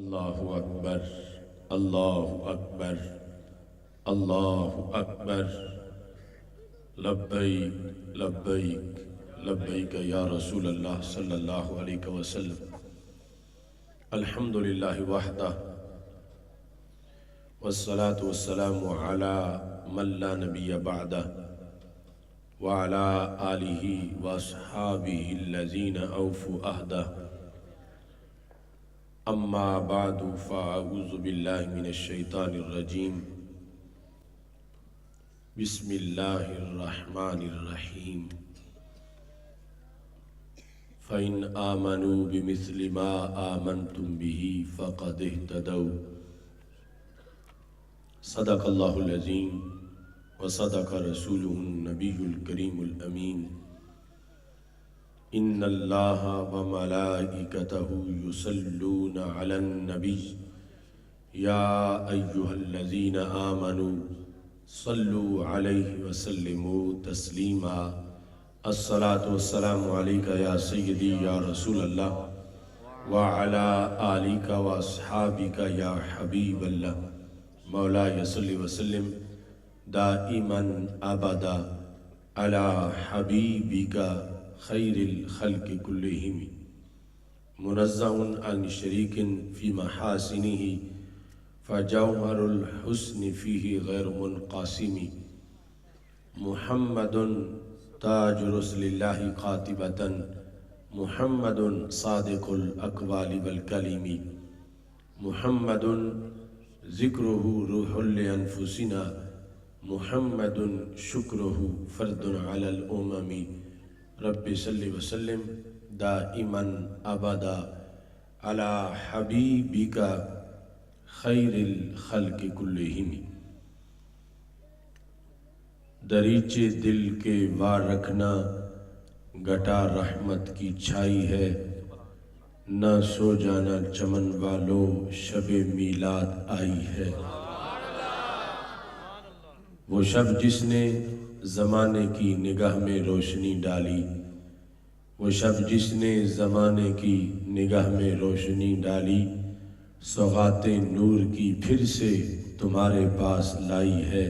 اللہ اکبر اللہ اکبر اللہ اکبر لبیک لبیک لبیک یا رسول اللہ صلی اللہ علیہ وسلم الحمدللہ وحدہ والصلاة والسلام علی من لا نبی بعدہ وعلی آلہ واصحابہ الذین اوفوا عہدہ اما بعد فاعوذ باللہ من الشیطان الرجیم بسم اللہ الرحمن الرحیم فَإِنْ آمَنُوا بِمِثْلِ مَا آمَنْتُمْ بِهِ فَقَدِ اهْتَدَوْا صدق اللہ العظیم وصدق رسولہ النبی الکریم الامین ان اللہ وملائکتہ یصلون علی النبی یا ایہا الذین آمنوا صلوا علیہ وسلموا تسلیما الصلاة والسلام علیک یا سیدی یا رسول اللہ وعلی آلک واصحابک یا حبیب اللہ مولا صلی وسلم دائما ابدا علی حبیبک خیر الخلق کلہم منزہ عن شریک فی محاسنہ فجوہر الحسن فیہ غیر منقاسم محمد تاج رسل اللہ قاطبتا محمد صادق الاقوال والکلم محمد ذکرہ روح لانفسنا محمد شکرہ فرد علی الامم رب صلی وسلم دائما ابدا علی حبیبک خیر الخلق کلہم دریچے دل کے وار رکھنا گٹا رحمت کی چھائی ہے نہ سو جانا چمن والو شب میلاد آئی ہے وہ شب جس نے زمانے کی نگاہ میں روشنی ڈالی وہ شب جس نے زمانے کی نگاہ میں روشنی ڈالی سوغات نور کی پھر سے تمہارے پاس لائی ہے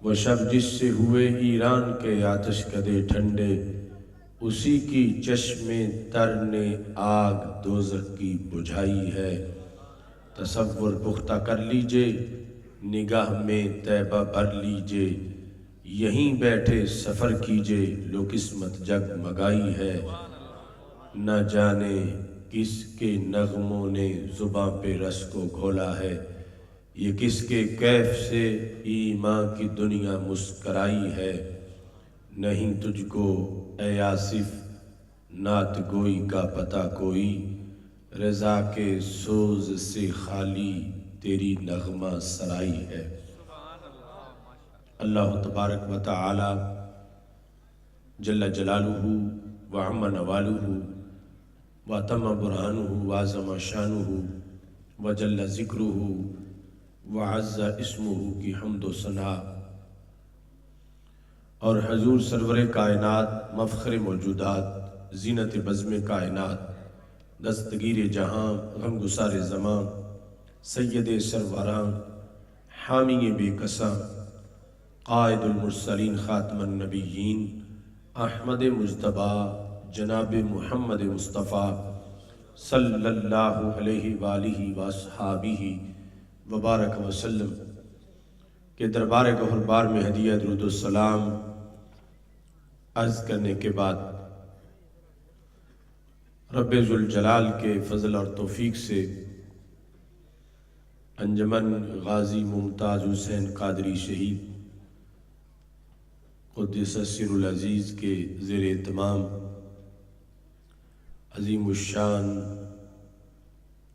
وہ شب جس سے ہوئے ایران کے آتش کدے ٹھنڈے اسی کی چشم تر نے آگ دوزخ کی بجھائی ہے تصور پختہ کر لیجے نگاہ میں طیبہ بھر لیجے یہیں بیٹھے سفر کیجے لو قسمت جگ مگائی ہے نہ جانے کس کے نغموں نے زباں پہ رس کو گھولا ہے یہ کس کے کیف سے ایمان کی دنیا مسکرائی ہے نہیں تجھ کو اے آصف نعت گوئی کا پتہ کوئی رضا کے سوز سے خالی تیری نغمہ سرائی ہے اللہ تبارک و تعالی جل جلالہ وعم نوالہ واتم برہانہ وعظم شانہ وجل ذکرہ وعز اسمہ کی حمد و ثنا اور حضور سرور کائنات مفخر موجودات زینت بزم کائنات دستگیر جہاں غم گسار زمان سید سروراں حامی بے کساں قائد المرسلین خاتم النبیین احمد مجتبیٰ جناب محمد مصطفیٰ صلی اللہ علیہ وآلہ واصحابہ وبارک وسلم کے دربار گہربار میں ہدیہ درود السلام عرض کرنے کے بعد رب ذوالجلال کے فضل اور توفیق سے انجمن غازی ممتاز حسین قادری شہید قدس سر العزیز کے زیر اہتمام عظیم الشان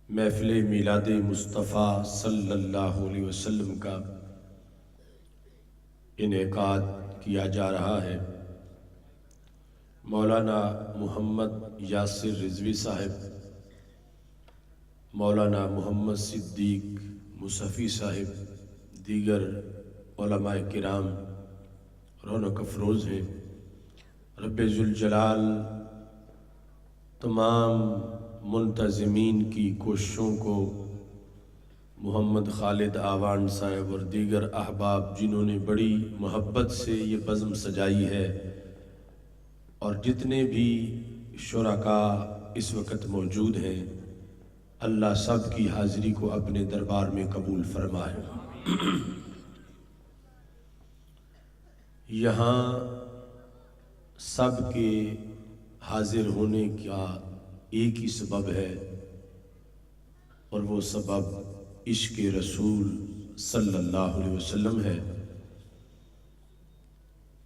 محفل میلاد مصطفیٰ صلی اللہ علیہ وسلم کا انعقاد کیا جا رہا ہے مولانا محمد یاسر رضوی صاحب مولانا محمد صدیق مصفی صاحب دیگر علماء کرام رونق افروز ہیں رب ذوالجلال تمام منتظمین کی کوششوں کو محمد خالد آوان صاحب اور دیگر احباب جنہوں نے بڑی محبت سے یہ بزم سجائی ہے، اور جتنے بھی شرکاء اس وقت موجود ہیں، اللہ سب کی حاضری کو اپنے دربار میں قبول فرمائے۔ یہاں سب کے حاضر ہونے کا ایک ہی سبب ہے، اور وہ سبب عشق رسول صلی اللہ علیہ وسلم ہے۔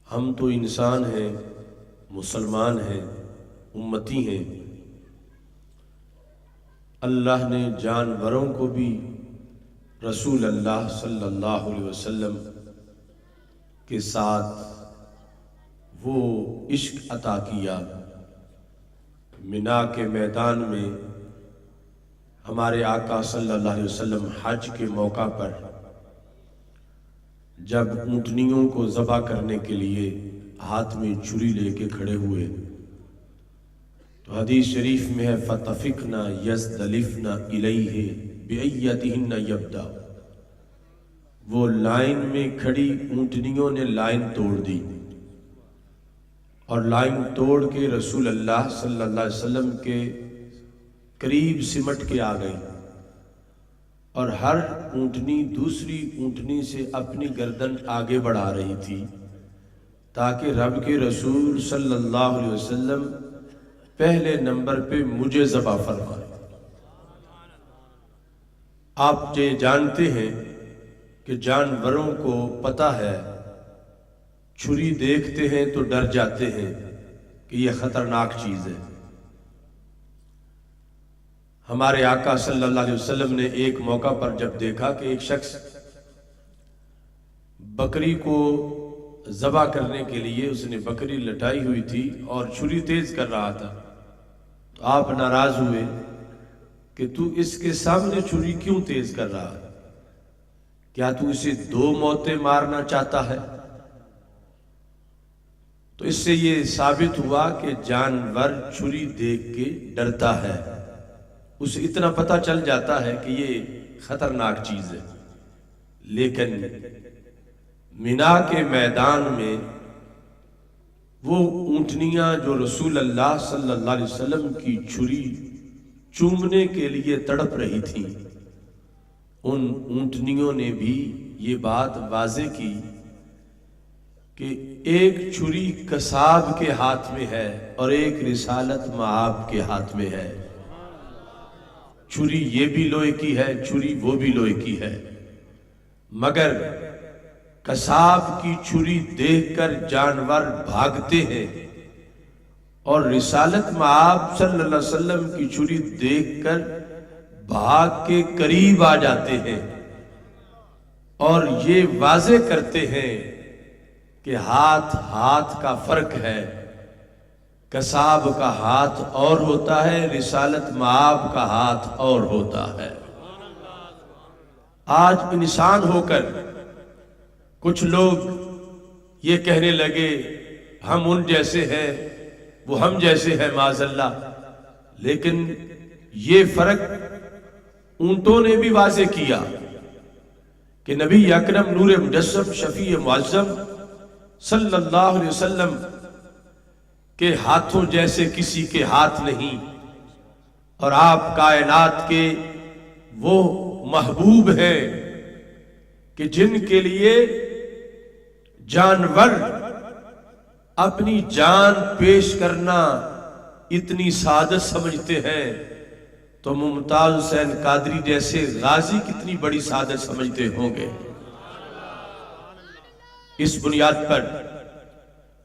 ہم تو انسان ہیں، مسلمان ہیں، امتی ہیں۔ اللہ نے جانوروں کو بھی رسول اللہ صلی اللہ علیہ وسلم کے ساتھ وہ عشق عطا کیا۔ منا کے میدان میں ہمارے آقا صلی اللہ علیہ وسلم حج کے موقع پر جب اونٹنیوں کو ذبح کرنے کے لیے ہاتھ میں چھری لے کے کھڑے ہوئے تو حدیث شریف میں ہے فَتَفِقْنَا يَزْدَلِفْنَا إِلَيْهِ بِأَيَّتِهِنَّ يَبْدَأُ، وہ لائن میں کھڑی اونٹنیوں نے لائن توڑ دی، اور لائن توڑ کے رسول اللہ صلی اللہ علیہ وسلم کے قریب سمٹ کے آ گئی، اور ہر اونٹنی دوسری اونٹنی سے اپنی گردن آگے بڑھا رہی تھی تاکہ رب کے رسول صلی اللہ علیہ وسلم پہلے نمبر پہ مجھے ذبح فرمائے۔ آپ یہ جانتے ہیں کہ جانوروں کو پتہ ہے، چھری دیکھتے ہیں تو ڈر جاتے ہیں کہ یہ خطرناک چیز ہے۔ ہمارے آقا صلی اللہ علیہ وسلم نے ایک موقع پر جب دیکھا کہ ایک شخص بکری کو ذبح کرنے کے لیے اس نے بکری لٹائی ہوئی تھی اور چھری تیز کر رہا تھا، تو آپ ناراض ہوئے کہ تو اس کے سامنے چھری کیوں تیز کر رہا ہے؟ کیا تو اسے دو موتیں مارنا چاہتا ہے؟ تو اس سے یہ ثابت ہوا کہ جانور چھری دیکھ کے ڈرتا ہے، اسے اتنا پتہ چل جاتا ہے کہ یہ خطرناک چیز ہے۔ لیکن منا کے میدان میں وہ اونٹنیاں جو رسول اللہ صلی اللہ علیہ وسلم کی چھری چومنے کے لیے تڑپ رہی تھیں، ان اونٹنیوں نے بھی یہ بات واضح کی کہ ایک چھری قصاب کے ہاتھ میں ہے اور ایک رسالت مآب کے ہاتھ میں ہے۔ چھری یہ بھی لوہے کی ہے، چھری وہ بھی لوہے کی ہے، مگر قصاب کی چھری دیکھ کر جانور بھاگتے ہیں، اور رسالت مآب صلی اللہ علیہ وسلم کی چھری دیکھ کر بھاگ کے قریب آ جاتے ہیں، اور یہ واضح کرتے ہیں کہ ہاتھ کا فرق ہے۔ قصاب کا ہاتھ اور ہوتا ہے، رسالت مآب کا ہاتھ اور ہوتا ہے۔ آج انسان ہو کر کچھ لوگ یہ کہنے لگے ہم ان جیسے ہیں، وہ ہم جیسے ہیں معاذ اللہ، لیکن یہ فرق اونٹوں نے بھی واضح کیا کہ نبی اکرم نور مجسم شفیع معظم صلی اللہ علیہ وسلم کے ہاتھوں جیسے کسی کے ہاتھ نہیں، اور آپ کائنات کے وہ محبوب ہیں کہ جن کے لیے جانور اپنی جان پیش کرنا اتنی سعادت سمجھتے ہیں، تو ممتاز حسین قادری جیسے غازی کتنی بڑی سعادت سمجھتے ہوں گے۔ اس بنیاد پر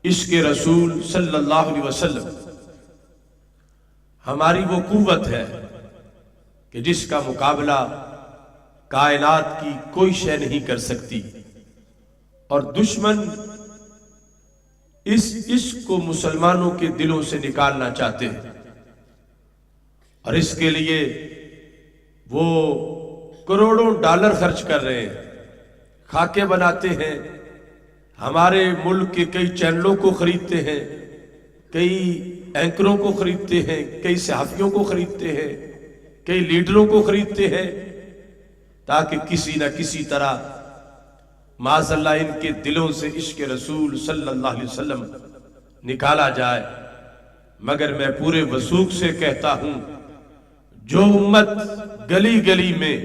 عشق رسول صلی اللہ علیہ وسلم ہماری وہ قوت ہے کہ جس کا مقابلہ کائنات کی کوئی شے نہیں کر سکتی، اور دشمن اس عشق کو مسلمانوں کے دلوں سے نکالنا چاہتے ہیں، اور اس کے لیے وہ کروڑوں ڈالر خرچ کر رہے ہیں، خاکے بناتے ہیں، ہمارے ملک کے کئی چینلوں کو خریدتے ہیں، کئی اینکروں کو خریدتے ہیں، کئی صحافیوں کو خریدتے ہیں، کئی لیڈروں کو خریدتے ہیں، تاکہ کسی نہ کسی طرح معاذ اللہ ان کے دلوں سے عشق رسول صلی اللہ علیہ وسلم نکالا جائے۔ مگر میں پورے وثوق سے کہتا ہوں، جو امت گلی گلی میں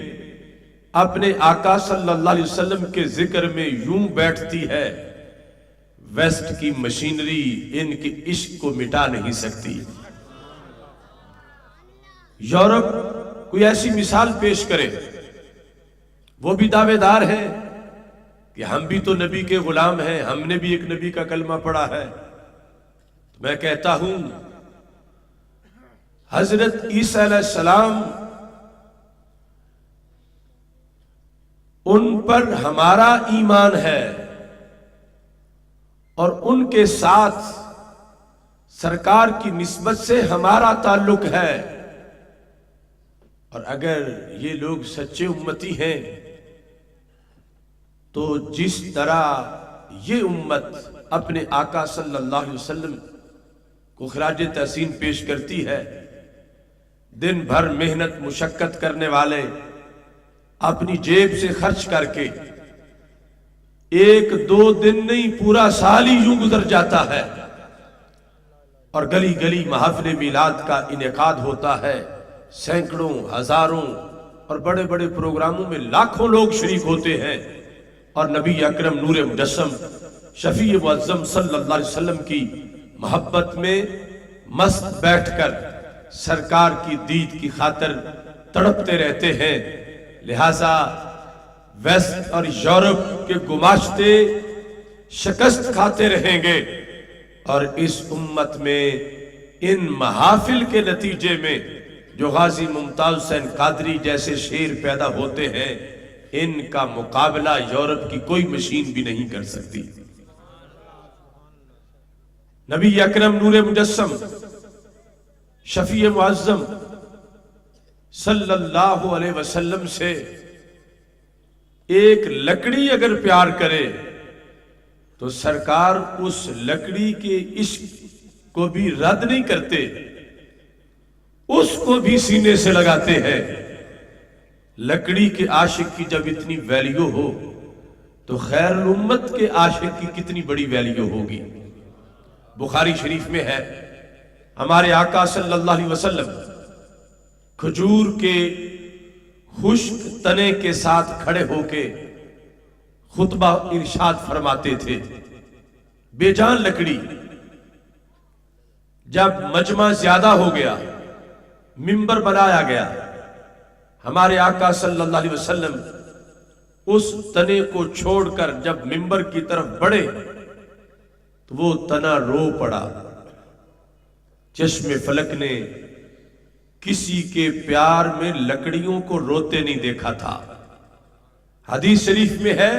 اپنے آقا صلی اللہ علیہ وسلم کے ذکر میں یوں بیٹھتی ہے، ویسٹ کی مشینری ان کے عشق کو مٹا نہیں سکتی۔ یورپ کوئی ایسی مثال پیش کرے، وہ بھی دعوے دار ہیں کہ ہم بھی تو نبی کے غلام ہیں، ہم نے بھی ایک نبی کا کلمہ پڑھا ہے۔ میں کہتا ہوں حضرت عیسیٰ علیہ السلام، ان پر ہمارا ایمان ہے اور ان کے ساتھ سرکار کی نسبت سے ہمارا تعلق ہے، اور اگر یہ لوگ سچے امتی ہیں تو جس طرح یہ امت اپنے آقا صلی اللہ علیہ وسلم کو خراج تحسین پیش کرتی ہے، دن بھر محنت مشقت کرنے والے اپنی جیب سے خرچ کر کے ایک دو دن نہیں پورا سال ہی یوں گزر جاتا ہے، اور گلی گلی محافل میلاد کا انعقاد ہوتا ہے، سینکڑوں ہزاروں اور بڑے بڑے پروگراموں میں لاکھوں لوگ شریک ہوتے ہیں، اور نبی اکرم نور مجسم شفیع معظم صلی اللہ علیہ وسلم کی محبت میں مست بیٹھ کر سرکار کی دید کی خاطر تڑپتے رہتے ہیں۔ لہذا ویسٹ اور یورپ کے گماشتے شکست کھاتے رہیں گے، اور اس امت میں ان محافل کے نتیجے میں جو غازی ممتاز حسین قادری جیسے شیر پیدا ہوتے ہیں، ان کا مقابلہ یورپ کی کوئی مشین بھی نہیں کر سکتی۔ نبی اکرم نور مجسم شفیع معظم صلی اللہ علیہ وسلم سے ایک لکڑی اگر پیار کرے تو سرکار اس لکڑی کے عشق کو بھی رد نہیں کرتے، اس کو بھی سینے سے لگاتے ہیں۔ لکڑی کے عاشق کی جب اتنی ویلیو ہو تو خیر الامت کے عاشق کی کتنی بڑی ویلیو ہوگی۔ بخاری شریف میں ہے، ہمارے آقا صلی اللہ علیہ وسلم کھجور کے خشک تنے کے ساتھ کھڑے ہو کے خطبہ ارشاد فرماتے تھے۔ بے جان لکڑی، جب مجمع زیادہ ہو گیا، منبر بنایا گیا، ہمارے آقا صلی اللہ علیہ وسلم اس تنے کو چھوڑ کر جب منبر کی طرف بڑھے تو وہ تنا رو پڑا۔ چشم فلک نے کسی کے پیار میں لکڑیوں کو روتے نہیں دیکھا تھا۔ حدیث شریف میں ہے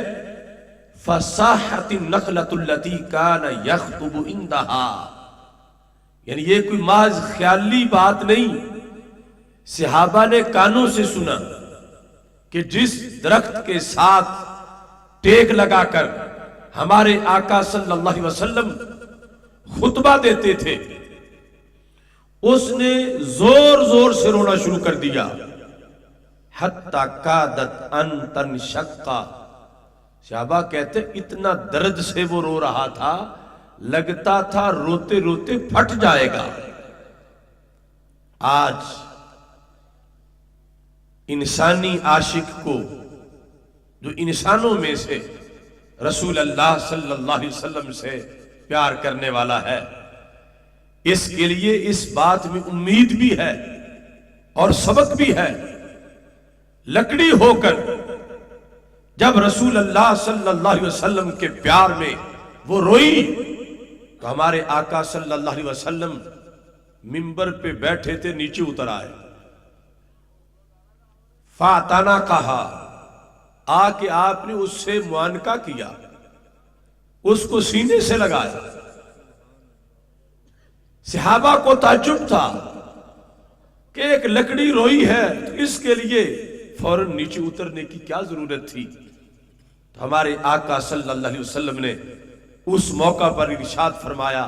فَصَاحَتِ النَّخْلَةُ الَّتِي كَانَ يَخْطُبُ عِنْدَهَا، یعنی یہ کوئی محض خیالی بات نہیں، صحابہ نے کانوں سے سنا کہ جس درخت کے ساتھ ٹیک لگا کر ہمارے آقا صلی اللہ علیہ وسلم خطبہ دیتے تھے، اس نے زور زور سے رونا شروع کر دیا، حتی کادت ان تنشقا۔ صحابہ کہتے اتنا درد سے وہ رو رہا تھا، لگتا تھا روتے روتے پھٹ جائے گا۔ آج انسانی عاشق کو، جو انسانوں میں سے رسول اللہ صلی اللہ علیہ وسلم سے پیار کرنے والا ہے، اس کے لیے اس بات میں امید بھی ہے اور سبق بھی ہے۔ لکڑی ہو کر جب رسول اللہ صلی اللہ علیہ وسلم کے پیار میں وہ روئی تو ہمارے آقا صلی اللہ علیہ وسلم منبر پہ بیٹھے تھے، نیچے اتر آئے، فاتانا کہا، آ کے آپ نے اس سے معانقہ کیا، اس کو سینے سے لگایا۔ صحابہ کو تعجب تھا کہ ایک لکڑی روئی ہے تو اس کے لیے فوراً نیچے اترنے کی کیا ضرورت تھی؟ تو ہمارے آقا صلی اللہ علیہ وسلم نے اس موقع پر ارشاد فرمایا،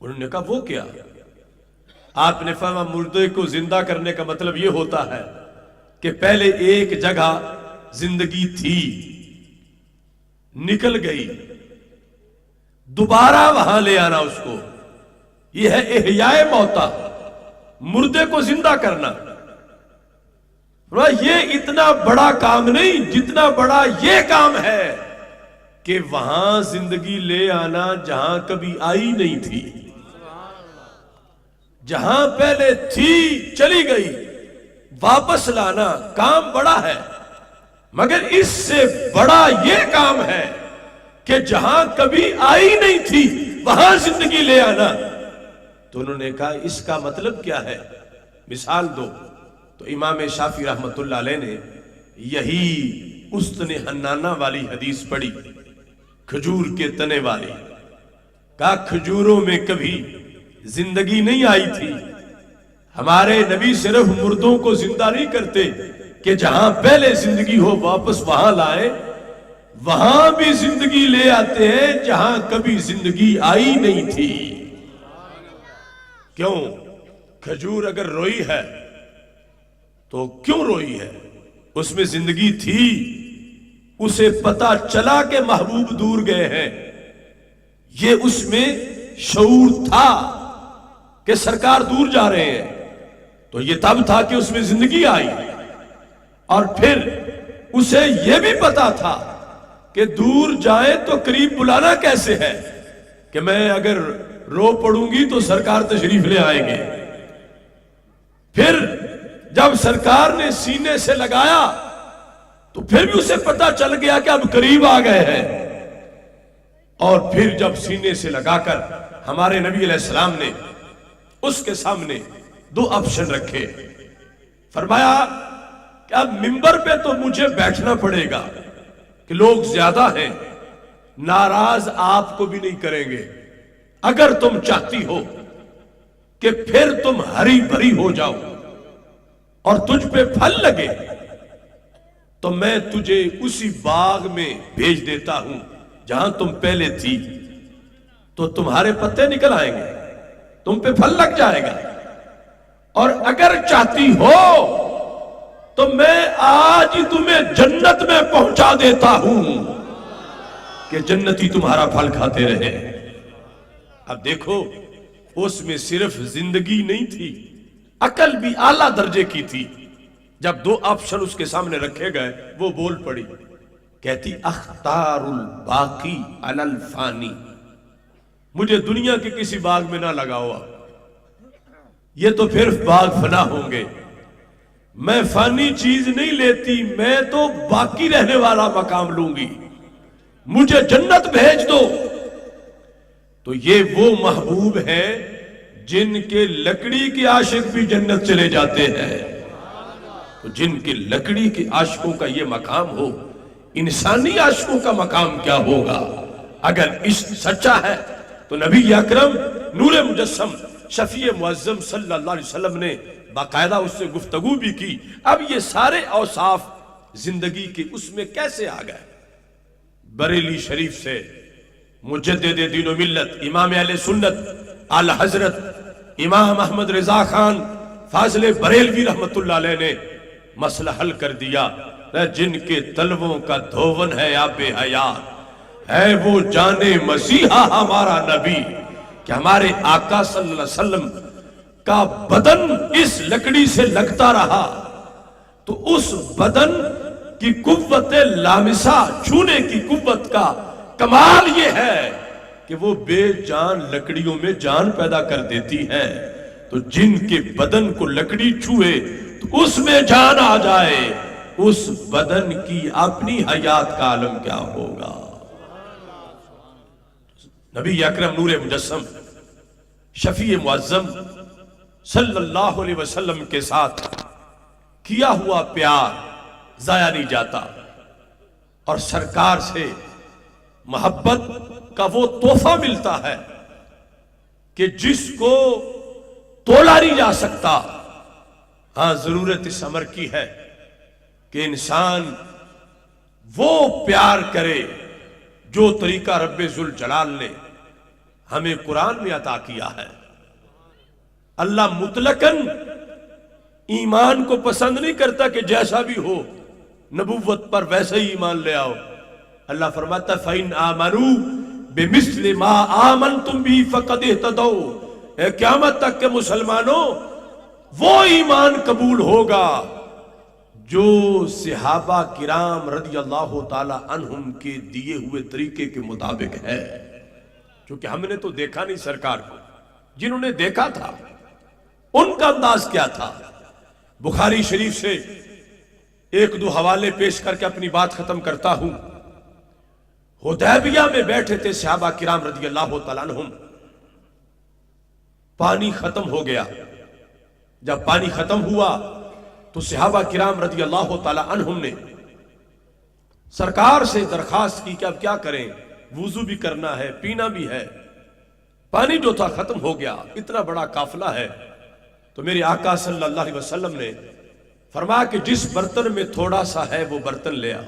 انہوں نے کہا وہ کیا؟ آپ نے فرمایا مردے کو زندہ کرنے کا مطلب یہ ہوتا ہے کہ پہلے ایک جگہ زندگی تھی، نکل گئی، دوبارہ وہاں لے آنا اس کو، یہ ہے احیاء موتا، مردے کو زندہ کرنا۔ یہ اتنا بڑا کام نہیں جتنا بڑا یہ کام ہے کہ وہاں زندگی لے آنا جہاں کبھی آئی نہیں تھی، جہاں پہلے تھی چلی گئی، واپس لانا کام بڑا ہے، مگر اس سے بڑا یہ کام ہے کہ جہاں کبھی آئی نہیں تھی وہاں زندگی لے آنا۔ تو انہوں نے کہا اس کا مطلب کیا ہے، مثال دو۔ تو امام شافعی رحمت اللہ علیہ نے یہی استن حنانہ والی حدیث پڑھی، کھجور کے تنے والی، کہا کھجوروں میں کبھی زندگی نہیں آئی تھی، ہمارے نبی صرف مردوں کو زندہ نہیں کرتے کہ جہاں پہلے زندگی ہو واپس وہاں لائے، وہاں بھی زندگی لے آتے ہیں جہاں کبھی زندگی آئی نہیں تھی۔ کیوں؟ کھجور اگر روئی ہے تو کیوں روئی ہے؟ اس میں زندگی تھی، اسے پتا چلا کہ محبوب دور گئے ہیں، یہ اس میں شعور تھا کہ سرکار دور جا رہے ہیں، تو یہ تب تھا کہ اس میں زندگی آئی، اور پھر اسے یہ بھی پتا تھا کہ دور جائیں تو قریب بلانا کیسے ہے، کہ میں اگر رو پڑوں گی تو سرکار تشریف لے آئیں گے۔ پھر جب سرکار نے سینے سے لگایا تو پھر بھی اسے پتا چل گیا کہ اب قریب آ گئے ہیں، اور پھر جب سینے سے لگا کر ہمارے نبی علیہ السلام نے اس کے سامنے دو آپشن رکھے، فرمایا کہ اب منبر پہ تو مجھے بیٹھنا پڑے گا کہ لوگ زیادہ ہیں، ناراض آپ کو بھی نہیں کریں گے، اگر تم چاہتی ہو کہ پھر تم ہری بھری ہو جاؤ اور تجھ پہ پھل لگے تو میں تجھے اسی باغ میں بھیج دیتا ہوں جہاں تم پہلے تھی، تو تمہارے پتے نکل آئیں گے، تم پہ پھل لگ جائے گا، اور اگر چاہتی ہو تو میں آج ہی تمہیں جنت میں پہنچا دیتا ہوں کہ جنتی تمہارا پھل کھاتے رہے۔ اب دیکھو اس میں صرف زندگی نہیں تھی، عقل بھی اعلیٰ درجے کی تھی۔ جب دو آپشن اس کے سامنے رکھے گئے وہ بول پڑی، کہتی اختار الباقی علی الفانی، مجھے دنیا کے کسی باغ میں نہ لگا ہوا، یہ تو پھر باغ فنا ہوں گے، میں فانی چیز نہیں لیتی، میں تو باقی رہنے والا مقام لوں گی، مجھے جنت بھیج دو۔ تو یہ وہ محبوب ہیں جن کے لکڑی کے عاشق بھی جنت چلے جاتے ہیں، تو جن کے لکڑی کے عاشقوں کا یہ مقام ہو، انسانی عاشقوں کا مقام کیا ہوگا؟ اگر عشق سچا ہے تو نبی اکرم نور مجسم شفیع معظم صلی اللہ علیہ وسلم نے باقاعدہ اس سے گفتگو بھی کی۔ اب یہ سارے اوصاف زندگی کے اس میں کیسے آ گئے؟ بریلی شریف سے مجدد دین و ملت امام اہل سنت اعلی حضرت امام احمد رضا خان فاضل بریلوی رحمت اللہ علیہ نے مسئلہ حل کر دیا، جن کے تلووں کا دھون ہے آب حیات، ہے وہ جان مسیحا ہمارا نبی، کہ ہمارے آقا صلی اللہ علیہ وسلم کا بدن اس لکڑی سے لگتا رہا تو اس بدن کی قوت لامسہ، چھونے کی قوت کا کمال یہ ہے کہ وہ بے جان لکڑیوں میں جان پیدا کر دیتی ہے، تو جن کے بدن کو لکڑی چھوئے تو اس میں جان آ جائے، اس بدن کی اپنی حیات کا عالم کیا ہوگا؟ نبی اکرم نور مجسم شفیع معظم صلی اللہ علیہ وسلم کے ساتھ کیا ہوا پیار ضائع نہیں جاتا، اور سرکار سے محبت کا وہ تحفہ ملتا ہے کہ جس کو تولا نہیں جا سکتا۔ ہاں ضرورت اس امر کی ہے کہ انسان وہ پیار کرے جو طریقہ رب ذوالجلال نے ہمیں قرآن میں عطا کیا ہے۔ اللہ مطلقاً ایمان کو پسند نہیں کرتا کہ جیسا بھی ہو نبوت پر ویسے ہی ایمان لے آؤ۔ اللہ فرماتا فَإِنْ آمَنُوا بِمِثْلِ مَا آمَنْتُمْ بِهِ فَقَدْ اهْتَدَوْا، اے قیامت تک کے مسلمانوں وہ ایمان قبول ہوگا جو صحابہ کرام رضی اللہ تعالی عنہم کے دیے ہوئے طریقے کے مطابق ہے۔ چونکہ ہم نے تو دیکھا نہیں سرکار کو، جنہوں نے دیکھا تھا ان کا انداز کیا تھا۔ بخاری شریف سے ایک دو حوالے پیش کر کے اپنی بات ختم کرتا ہوں۔ حدیبیہ میں بیٹھے تھے صحابہ کرام رضی اللہ تعالیٰ عنہم، پانی ختم ہو گیا۔ جب پانی ختم ہوا تو صحابہ کرام رضی اللہ تعالیٰ عنہم نے سرکار سے درخواست کی کہ اب کیا کریں، وضو بھی کرنا ہے، پینا بھی ہے، پانی جو تھا ختم ہو گیا، اتنا بڑا قافلہ ہے۔ تو میرے آقا صلی اللہ علیہ وسلم نے فرمایا کہ جس برتن میں تھوڑا سا ہے وہ برتن لے آ۔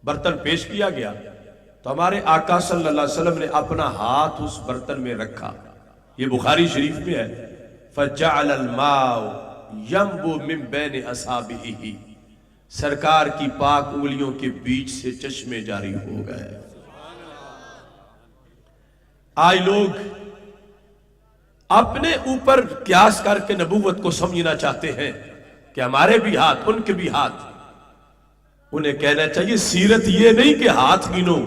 برتن پیش کیا گیا تو ہمارے آقا صلی اللہ علیہ وسلم نے اپنا ہاتھ اس برتن میں رکھا، یہ بخاری شریف میں ہے، فَجَعَلَ الْمَاءُ يَنْبُو مِنْ بَيْنِ أَصَابِعِهِ، سرکار کی پاک انگلیوں کے بیچ سے چشمے جاری ہو گئے۔ آج لوگ اپنے اوپر قیاس کر کے نبوت کو سمجھنا چاہتے ہیں کہ ہمارے بھی ہاتھ ان کے بھی ہاتھ۔ انہیں کہنا چاہیے سیرت یہ نہیں کہ ہاتھ گنو،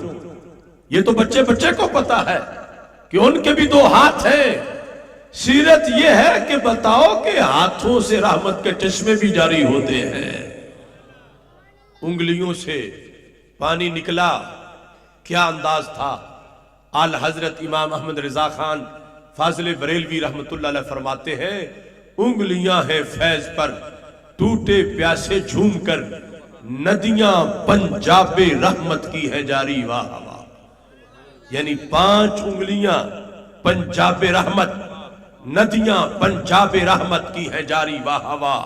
یہ تو بچے بچے کو پتا ہے کہ ان کے بھی دو ہاتھ ہیں۔ سیرت یہ ہے کہ بتاؤ کہ ہاتھوں سے رحمت کے چشمے بھی جاری ہوتے ہیں۔ انگلیوں سے پانی نکلا، کیا انداز تھا۔ اعلی حضرت امام احمد رضا خان فاضل بریلوی رحمت اللہ علیہ فرماتے ہیں انگلیاں ہیں فیض پر ٹوٹے پیاسے جھوم کر، ندیاں پنجاب رحمت کی ہے جاری واہ واہ۔ یعنی 5 انگلیاں پنجاب رحمت، ندیاں پنجاب رحمت کی ہے جاری واہ واہ۔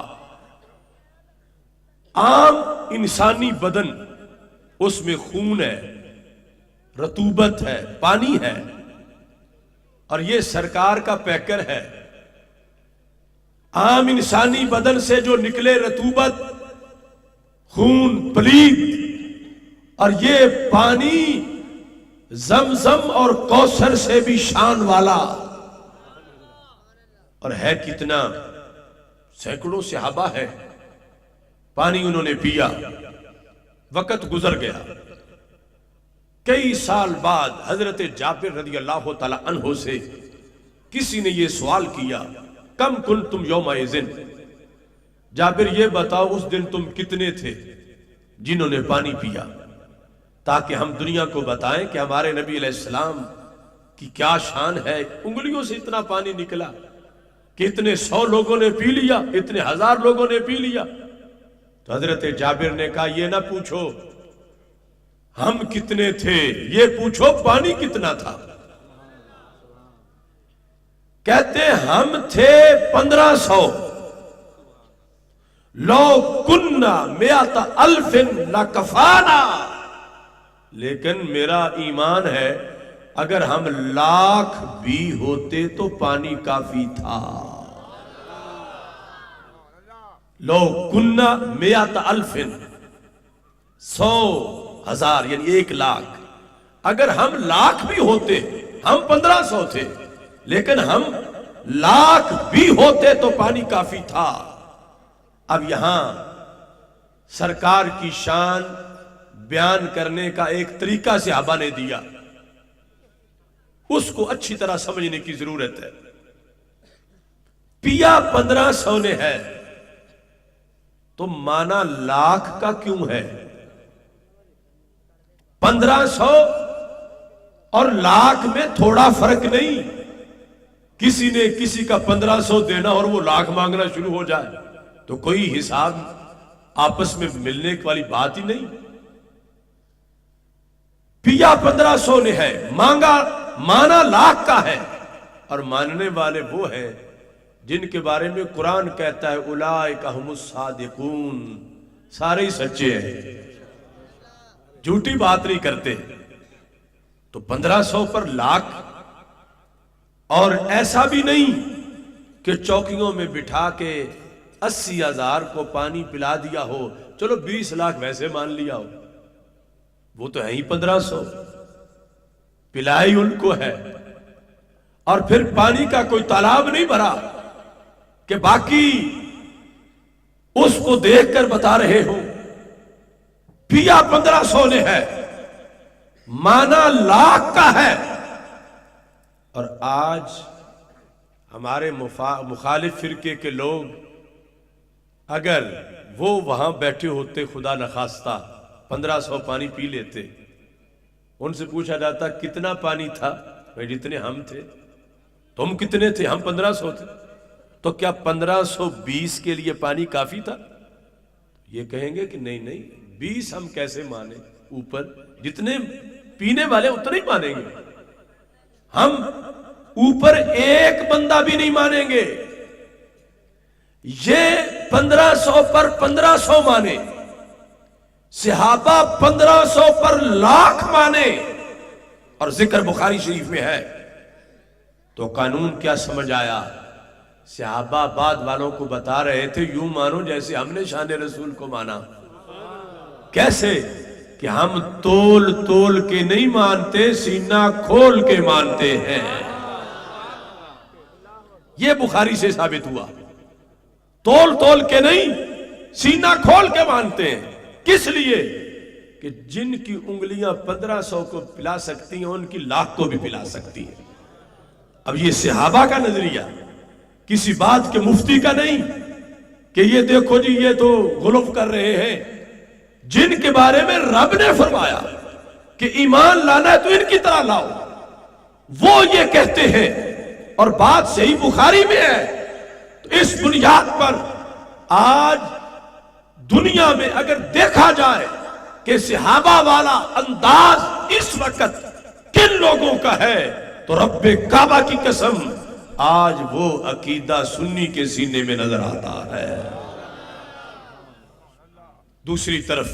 عام انسانی بدن اس میں خون ہے، رطوبت ہے، پانی ہے، اور یہ سرکار کا پیکر ہے۔ عام انسانی بدن سے جو نکلے رطوبت، خون، پلید، اور یہ پانی زمزم اور کوثر سے بھی شان والا، اور ہے کتنا، سینکڑوں صحابہ ہے، پانی انہوں نے پیا، وقت گزر گیا۔ کئی سال بعد حضرت جابر رضی اللہ تعالی عنہ سے کسی نے یہ سوال کیا کم کنتم یومئذ، جابر یہ بتاؤ اس دن تم کتنے تھے جنہوں نے پانی پیا، تاکہ ہم دنیا کو بتائیں کہ ہمارے نبی علیہ السلام کی کیا شان ہے۔ انگلیوں سے اتنا پانی نکلا کہ اتنے 100 لوگوں نے پی لیا، اتنے 1000 لوگوں نے پی لیا۔ تو حضرت جابر نے کہا یہ نہ پوچھو ہم کتنے تھے، یہ پوچھو پانی کتنا تھا۔ کہتے ہم تھے 1500، لو کننا 100,000 لکفانا، لیکن میرا ایمان ہے اگر ہم 1,00,000 بھی ہوتے تو پانی کافی تھا۔ لو کننا 100,000، 100,000 یعنی 1,00,000، اگر ہم 1,00,000 بھی ہوتے، ہم 1500 تھے لیکن ہم 1,00,000 بھی ہوتے تو پانی کافی تھا۔ اب یہاں سرکار کی شان بیان کرنے کا ایک طریقہ صحابہ نے دیا، اس کو اچھی طرح سمجھنے کی ضرورت ہے۔ پیا 1500 نے ہے تو مانا 1,00,000 کا کیوں ہے؟ 1500 اور 1,00,000 میں تھوڑا فرق نہیں، کسی نے کسی کا 1500 دینا اور وہ 1,00,000 مانگنا شروع ہو جائے تو کوئی حساب آپس میں ملنے والی بات ہی نہیں۔ پیا 1500 نے ہے، مانا 1,00,000 کا ہے، اور ماننے والے وہ ہیں جن کے بارے میں قرآن کہتا ہے اولئک ھم الصادقون، سارے ہی سچے ہیں، جھوٹی بات نہیں کرتے۔ تو 1500 پر 1,00,000 اور ایسا بھی نہیں کہ چوکیوں میں بٹھا کے 80,000 کو پانی پلا دیا ہو، چلو 20 لاکھ ویسے مان لیا ہو، وہ تو ہے ہی 1500، پلائی ان کو ہے، اور پھر پانی کا کوئی تالاب نہیں بھرا کہ باقی اس کو دیکھ کر بتا رہے ہو پیا 1500 نے ہے، مانا لاکھ کا ہے۔ اور آج ہمارے مخالف فرقے کے لوگ اگر وہ وہاں بیٹھے ہوتے خدا نخواستہ 1500 پانی پی لیتے، ان سے پوچھا جاتا کتنا پانی تھا، جتنے ہم تھے، تم کتنے تھے، ہم 1500 تھے، تو کیا 1520 کے لیے پانی کافی تھا؟ یہ کہیں گے کہ نہیں 20 ہم کیسے مانیں، اوپر جتنے پینے والے اتنے ہی مانیں گے، ہم اوپر ایک بندہ بھی نہیں مانیں گے۔ یہ 1500 پر 1500 مانے، صحابہ 1500 پر لاکھ مانے، اور ذکر بخاری شریف میں ہے۔ تو قانون کیا سمجھ آیا؟ صحابہ بعد والوں کو بتا رہے تھے یوں مانو جیسے ہم نے شان رسول کو مانا۔ کیسے؟ کہ ہم تول تول کے نہیں مانتے، سینہ کھول کے مانتے ہیں۔ یہ بخاری سے ثابت ہوا، تول تول کے نہیں، سینہ کھول کے مانتے ہیں۔ کس لیے؟ کہ جن کی انگلیاں 1500 کو پلا سکتی ہیں ان کی لاکھ کو بھی پلا سکتی ہیں۔ اب یہ صحابہ کا نظریہ، کسی بات کے مفتی کا نہیں کہ یہ دیکھو جی یہ تو غلو کر رہے ہیں، جن کے بارے میں رب نے فرمایا کہ ایمان لانا ہے تو ان کی طرح لاؤ، وہ یہ کہتے ہیں، اور بات صحیح بخاری میں ہے۔ تو اس بنیاد پر آج دنیا میں اگر دیکھا جائے کہ صحابہ والا انداز اس وقت کن لوگوں کا ہے، تو رب کعبہ کی قسم آج وہ عقیدہ سنی کے سینے میں نظر آتا ہے۔ دوسری طرف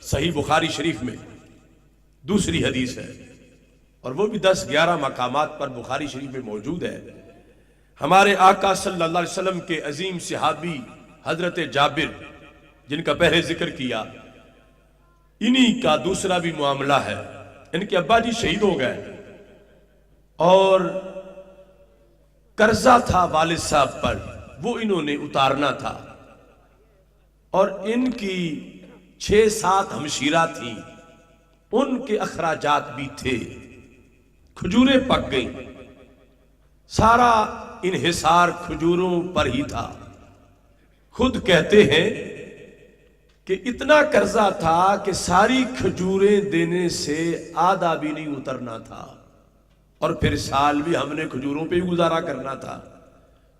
صحیح بخاری شریف میں دوسری حدیث ہے، اور وہ بھی 10-11 مقامات پر بخاری شریف میں موجود ہے۔ ہمارے آقا صلی اللہ علیہ وسلم کے عظیم صحابی حضرت جابر، جن کا پہلے ذکر کیا، انہی کا دوسرا بھی معاملہ ہے۔ ان کے ابا جی شہید ہو گئے، اور قرضہ تھا والد صاحب پر، وہ انہوں نے اتارنا تھا، اور ان کی 6-7 ہمشیرہ تھیں، ان کے اخراجات بھی تھے۔ کھجوریں پک گئیں، سارا انحصار کھجوروں پر ہی تھا۔ خود کہتے ہیں کہ اتنا قرضہ تھا کہ ساری کھجوریں دینے سے آدھا بھی نہیں اترنا تھا، اور پھر سال بھی ہم نے کھجوروں پہ ہی گزارا کرنا تھا۔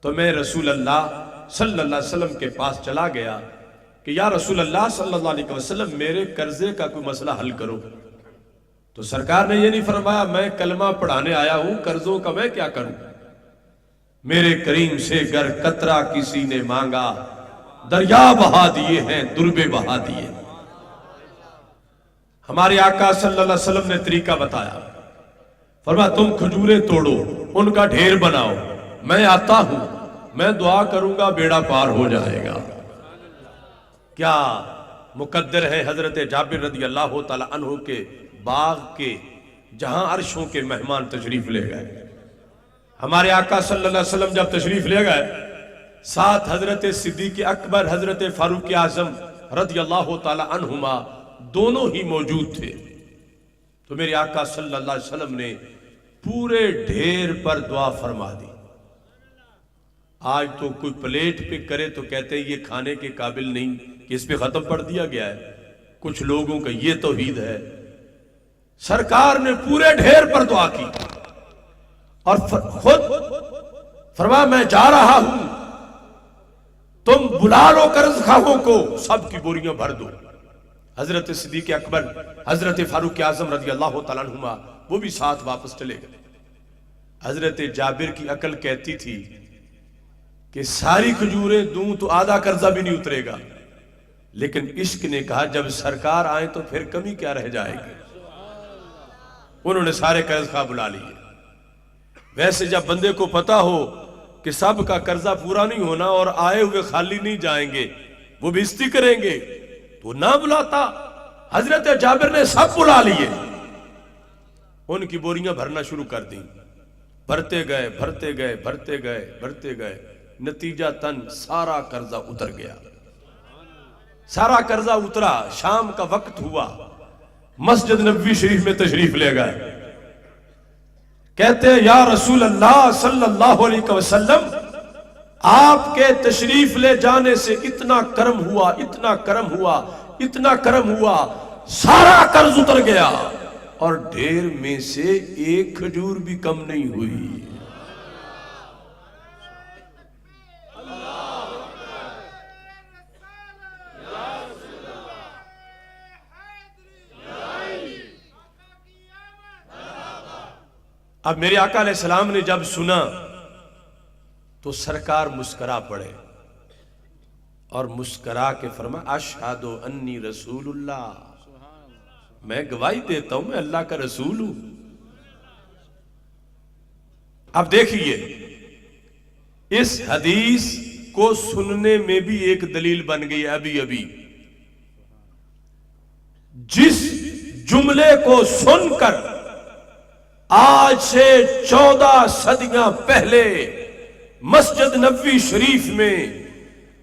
تو میں رسول اللہ صلی اللہ علیہ وسلم کے پاس چلا گیا کہ یا رسول اللہ صلی اللہ علیہ وسلم میرے قرضے کا کوئی مسئلہ حل کرو۔ تو سرکار نے یہ نہیں فرمایا میں کلمہ پڑھانے آیا ہوں، قرضوں کا میں کیا کروں، میرے کریم سے گر قطرہ کسی نے مانگا، دریا بہا دیے ہیں، دربے بہا دیے۔ ہمارے آقا صلی اللہ علیہ وسلم نے طریقہ بتایا، فرمایا تم کھجوریں توڑو، ان کا ڈھیر بناؤ، میں آتا ہوں، میں دعا کروں گا، بیڑا پار ہو جائے گا۔ کیا مقدر ہے حضرت جابر رضی اللہ تعالی عنہ کے باغ کے، جہاں عرشوں کے مہمان تشریف لے گئے۔ ہمارے آقا صلی اللہ علیہ وسلم جب تشریف لے گئے، ساتھ حضرت صدیق اکبر، حضرت فاروق اعظم رضی اللہ تعالی عنہما دونوں ہی موجود تھے۔ تو میرے آقا صلی اللہ علیہ وسلم نے پورے ڈھیر پر دعا فرما دی۔ آج تو کوئی پلیٹ پہ کرے تو کہتے ہیں یہ کھانے کے قابل نہیں، کہ اس پہ ختم پڑھ دیا گیا ہے۔ کچھ لوگوں کا یہ توحید ہے۔ سرکار نے پورے ڈھیر پر دعا کی، اور خود فرمایا میں جا رہا ہوں، تم بلا لو قرض خواہوں کو، سب کی بوریاں بھر دو۔ حضرت صدیق اکبر، حضرت فاروق اعظم رضی اللہ تعالیٰ عنہما وہ بھی ساتھ واپس چلے گئے۔ حضرت جابر کی عقل کہتی تھی کہ ساری کھجوریں دوں تو آدھا قرضہ بھی نہیں اترے گا، لیکن عشق نے کہا جب سرکار آئیں تو پھر کمی کیا رہ جائے گی۔ انہوں نے سارے قرض خواہ بلا لیے۔ ویسے جب بندے کو پتا ہو کہ سب کا قرضہ پورا نہیں ہونا اور آئے ہوئے خالی نہیں جائیں گے، وہ بےزتی کریں گے، تو نہ بلاتا۔ حضرت جابر نے سب بلا لیے، ان کی بوریاں بھرنا شروع کر دیں، بھرتے گئے بھرتے گئے بھرتے گئے بھرتے گئے، نتیجہ تن سارا قرضہ اتر گیا۔ سارا قرضہ اترا، شام کا وقت ہوا، مسجد نبوی شریف میں تشریف لے گئے۔ کہتے ہیں یا رسول اللہ صلی اللہ علیہ وسلم، آپ کے تشریف لے جانے سے اتنا کرم ہوا، اتنا کرم ہوا، اتنا کرم ہوا، سارا قرض اتر گیا اور ڈھیر میں سے ایک کھجور بھی کم نہیں ہوئی۔ اب میرے آقا علیہ السلام نے جب سنا تو سرکار مسکرا پڑے اور مسکرا کے فرمایا اشہد انی رسول اللہ، میں گواہی دیتا ہوں میں اللہ کا رسول ہوں۔ اب دیکھیے اس حدیث کو سننے میں بھی ایک دلیل بن گئی ابھی جس جملے کو سن کر آج سے 14 صدیاں پہلے مسجد نبوی شریف میں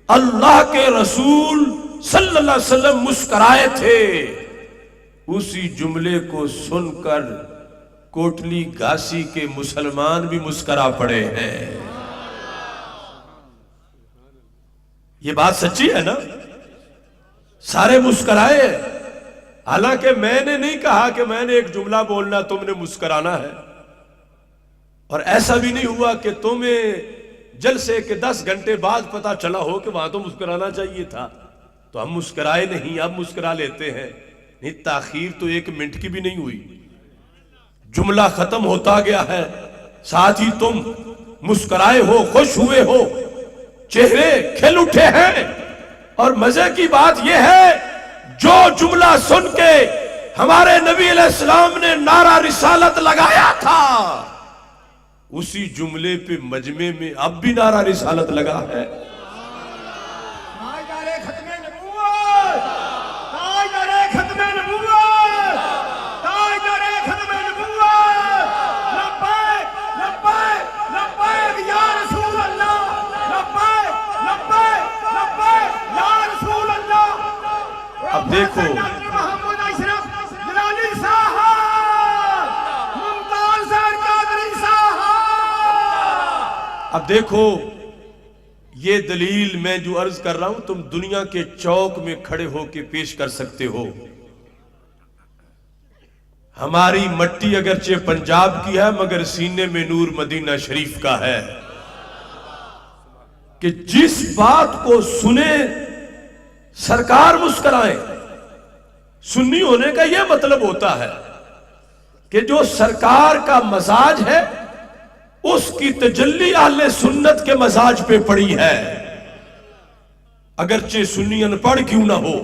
اللہ کے رسول صلی اللہ علیہ وسلم مسکرائے تھے، اسی جملے کو سن کر کوٹلی گھاسی کے مسلمان بھی مسکرا پڑے ہیں۔ یہ بات سچی ہے نا؟ سارے مسکرائے، حالانکہ میں نے نہیں کہا کہ میں نے ایک جملہ بولنا تم نے مسکرانا ہے، اور ایسا بھی نہیں ہوا کہ تمہیں جلسے کے 10 گھنٹے بعد پتا چلا ہو کہ وہاں تو مسکرانا چاہیے تھا، تو ہم مسکرائے نہیں، اب مسکرا لیتے ہیں۔ نہیں، تاخیر تو 1 منٹ کی بھی نہیں ہوئی، جملہ ختم ہوتا گیا ہے، ساتھ ہی تم مسکرائے ہو، خوش ہوئے ہو، چہرے کھل اٹھے ہیں۔ اور مزے کی بات یہ ہے جو جملہ سن کے ہمارے نبی علیہ السلام نے نعرہ رسالت لگایا تھا، اسی جملے پہ مجمع میں اب بھی نعرہ رسالت لگا ہے۔ اب دیکھو اب دیکھو یہ دلیل میں جو عرض کر رہا ہوں تم دنیا کے چوک میں کھڑے ہو کے پیش کر سکتے ہو۔ ہماری مٹی اگرچہ پنجاب کی ہے مگر سینے میں نور مدینہ شریف کا ہے، کہ جس بات کو سنے سرکار مسکرائیں۔ سنی ہونے کا یہ مطلب ہوتا ہے کہ جو سرکار کا مزاج ہے اس کی تجلی اہل سنت کے مزاج پہ پڑی ہے، اگرچہ سنی ان پڑھ کیوں نہ ہو،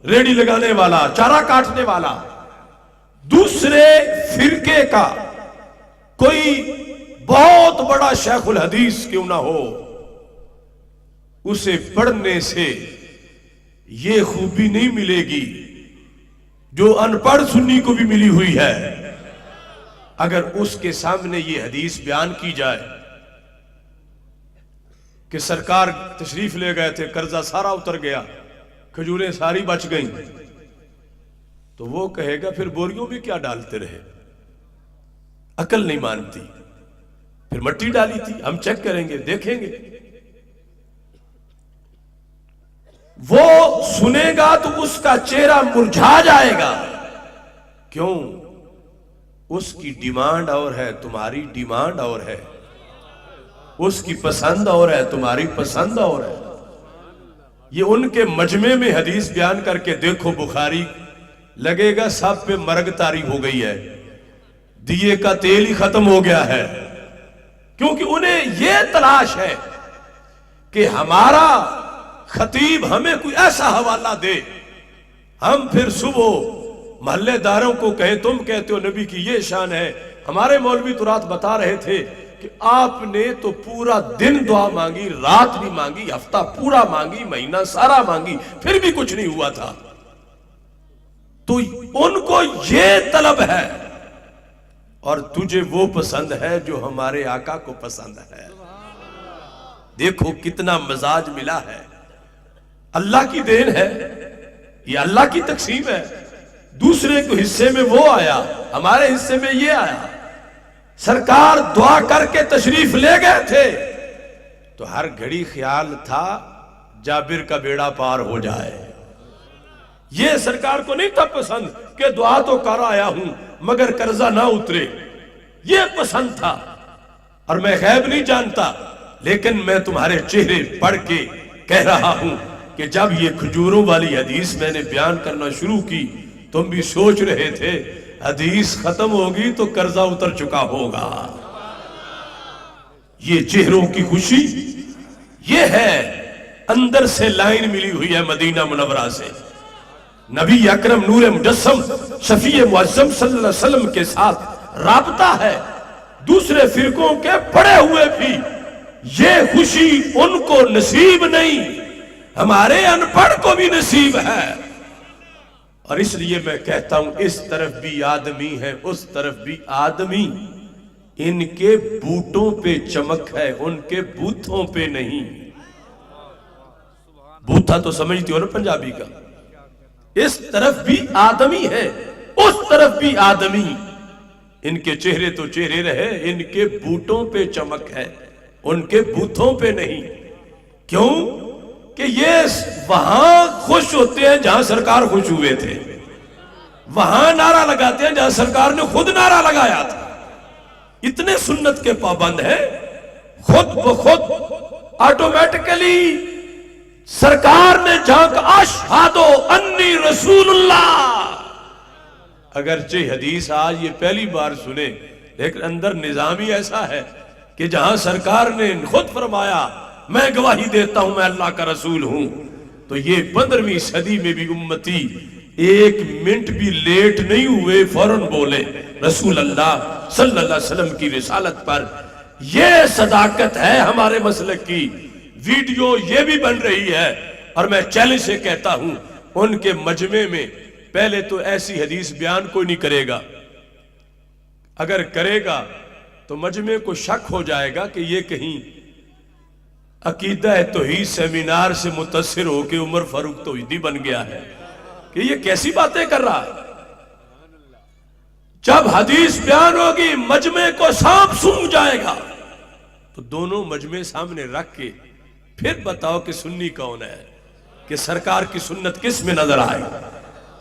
ریڑی لگانے والا، چارہ کاٹنے والا، دوسرے فرقے کا کوئی بہت بڑا شیخ الحدیث کیوں نہ ہو، اسے پڑھنے سے یہ خوبی نہیں ملے گی جو ان پڑھ سنی کو بھی ملی ہوئی ہے۔ اگر اس کے سامنے یہ حدیث بیان کی جائے کہ سرکار تشریف لے گئے تھے، قرضہ سارا اتر گیا، کھجوریں ساری بچ گئیں، تو وہ کہے گا پھر بوریوں بھی کیا ڈالتے رہے، عقل نہیں مانتی، پھر مٹی ڈالی تھی، ہم چیک کریں گے، دیکھیں گے۔ وہ سنے گا تو اس کا چہرہ مرجھا جائے گا، کیوں؟ اس کی ڈیمانڈ اور ہے، تمہاری ڈیمانڈ اور ہے، اس کی پسند اور ہے، تمہاری پسند اور ہے۔ یہ ان کے مجمع میں حدیث بیان کر کے دیکھو بخاری، لگے گا سب پہ مرگ طاری ہو گئی ہے، دیے کا تیل ہی ختم ہو گیا ہے، کیونکہ انہیں یہ تلاش ہے کہ ہمارا خطیب ہمیں کوئی ایسا حوالہ دے، ہم پھر صبح محلے داروں کو کہیں تم کہتے ہو نبی کی یہ شان ہے، ہمارے مولوی تو رات بتا رہے تھے کہ آپ نے تو پورا دن دعا مانگی، رات بھی مانگی، ہفتہ پورا مانگی، مہینہ سارا مانگی، پھر بھی کچھ نہیں ہوا تھا۔ تو ان کو یہ طلب ہے، اور تجھے وہ پسند ہے جو ہمارے آقا کو پسند ہے۔ دیکھو کتنا مزاج ملا ہے، اللہ کی دین ہے، یہ اللہ کی تقسیم ہے۔ دوسرے کو حصے میں وہ آیا، ہمارے حصے میں یہ آیا۔ سرکار دعا کر کے تشریف لے گئے تھے تو ہر گھڑی خیال تھا جابر کا بیڑا پار ہو جائے۔ یہ سرکار کو نہیں تھا پسند کہ دعا تو کر آیا ہوں مگر قرضہ نہ اترے، یہ پسند تھا۔ اور میں غیب نہیں جانتا، لیکن میں تمہارے چہرے پڑھ کے کہہ رہا ہوں کہ جب یہ کھجوروں والی حدیث میں نے بیان کرنا شروع کی، تم بھی سوچ رہے تھے حدیث ختم ہوگی تو قرضہ اتر چکا ہوگا۔ یہ چہروں کی خوشی یہ ہے، اندر سے لائن ملی ہوئی ہے مدینہ منورہ سے۔ نبی اکرم نور مجسم شفیع معظم صلی اللہ علیہ وسلم کے ساتھ رابطہ ہے۔ دوسرے فرقوں کے پڑے ہوئے بھی یہ خوشی ان کو نصیب نہیں، ہمارے ان پڑھ کو بھی نصیب ہے۔ اور اس لیے میں کہتا ہوں اس طرف بھی آدمی ہے، اس طرف بھی آدمی، ان کے بوٹوں پہ چمک ہے، ان کے بوتھوں پہ نہیں۔ بوتھا تو سمجھتی ہو نا پنجابی کا، اس طرف بھی آدمی ہے، اس طرف بھی آدمی، ان کے چہرے تو چہرے رہے، ان کے بوٹوں پہ چمک ہے، ان کے بوتھوں پہ نہیں۔ کیوں کہ یہ وہاں خوش ہوتے ہیں جہاں سرکار خوش ہوئے تھے، وہاں نعرہ لگاتے ہیں جہاں سرکار نے خود نعرہ لگایا تھا۔ اتنے سنت کے پابند ہیں، خود بخود آٹومیٹکلی سرکار نے جہاں کہ اشہدو انی رسول اللہ، اگرچہ حدیث آج یہ پہلی بار سنے، لیکن اندر نظام ہی ایسا ہے کہ جہاں سرکار نے خود فرمایا میں گواہی دیتا ہوں میں اللہ کا رسول ہوں، تو یہ 15ویں صدی میں بھی امتی ایک منٹ بھی لیٹ نہیں ہوئے، فوراً بولے رسول اللہ صلی اللہ علیہ وسلم کی رسالت پر۔ یہ صداقت ہے ہمارے مسلک کی۔ ویڈیو یہ بھی بن رہی ہے، اور میں چیلنج سے کہتا ہوں ان کے مجمع میں پہلے تو ایسی حدیث بیان کوئی نہیں کرے گا، اگر کرے گا تو مجمع کو شک ہو جائے گا کہ یہ کہیں عقیدہ توحید سیمینار سے متاثر ہو کے عمر فاروق توحیدی بن گیا ہے، کہ یہ کیسی باتیں کر رہا ہے۔ جب حدیث بیان ہوگی مجمع کو سانپ سونگھ جائے گا، تو دونوں مجمع سامنے رکھ کے پھر بتاؤ کہ سنی کون ہے، کہ سرکار کی سنت کس میں نظر آئے،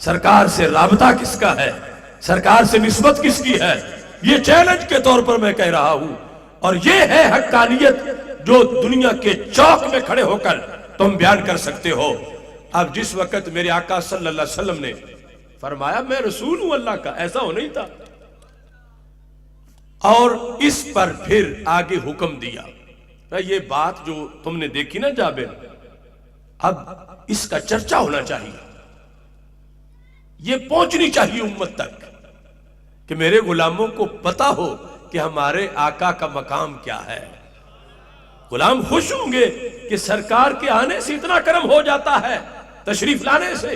سرکار سے رابطہ کس کا ہے، سرکار سے نسبت کس کی ہے۔ یہ چیلنج کے طور پر میں کہہ رہا ہوں، اور یہ ہے حقانیت جو دنیا کے چوک میں کھڑے ہو کر تم بیان کر سکتے ہو۔ اب جس وقت میرے آقا صلی اللہ علیہ وسلم نے فرمایا میں رسول ہوں اللہ کا، ایسا ہو نہیں تھا، اور اس پر پھر آگے حکم دیا، یہ بات جو تم نے دیکھی نا جابر، اب اس کا چرچا ہونا چاہیے، یہ پہنچنی چاہیے امت تک، کہ میرے غلاموں کو پتا ہو کہ ہمارے آقا کا مقام کیا ہے۔ غلام خوش ہوں گے کہ سرکار کے آنے سے اتنا کرم ہو جاتا ہے، تشریف لانے سے۔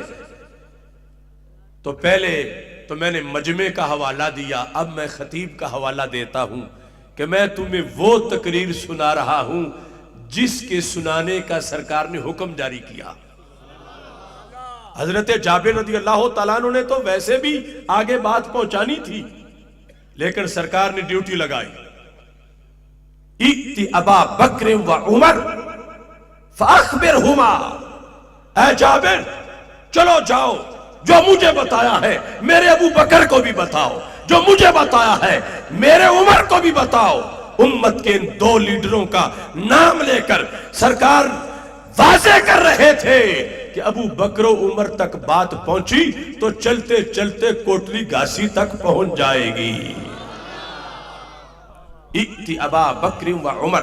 تو پہلے تو میں نے مجمع کا حوالہ دیا، اب میں خطیب کا حوالہ دیتا ہوں کہ میں تمہیں وہ تقریر سنا رہا ہوں جس کے سنانے کا سرکار نے حکم جاری کیا۔ حضرت جابر رضی اللہ تعالیٰ عنہ نے تو ویسے بھی آگے بات پہنچانی تھی، لیکن سرکار نے ڈیوٹی لگائی، ائت ابا بکر و عمر فاخبرہما، اے جابر چلو جاؤ، جو مجھے بتایا ہے میرے ابو بکر کو بھی بتاؤ، جو مجھے بتایا ہے میرے عمر کو بھی بتاؤ۔ امت کے ان دو لیڈروں کا نام لے کر سرکار واضح کر رہے تھے کہ ابو بکر و عمر تک بات پہنچی تو چلتے چلتے کوٹلی گھاسی تک پہنچ جائے گی۔ ائت ابا بکر و عمر،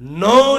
9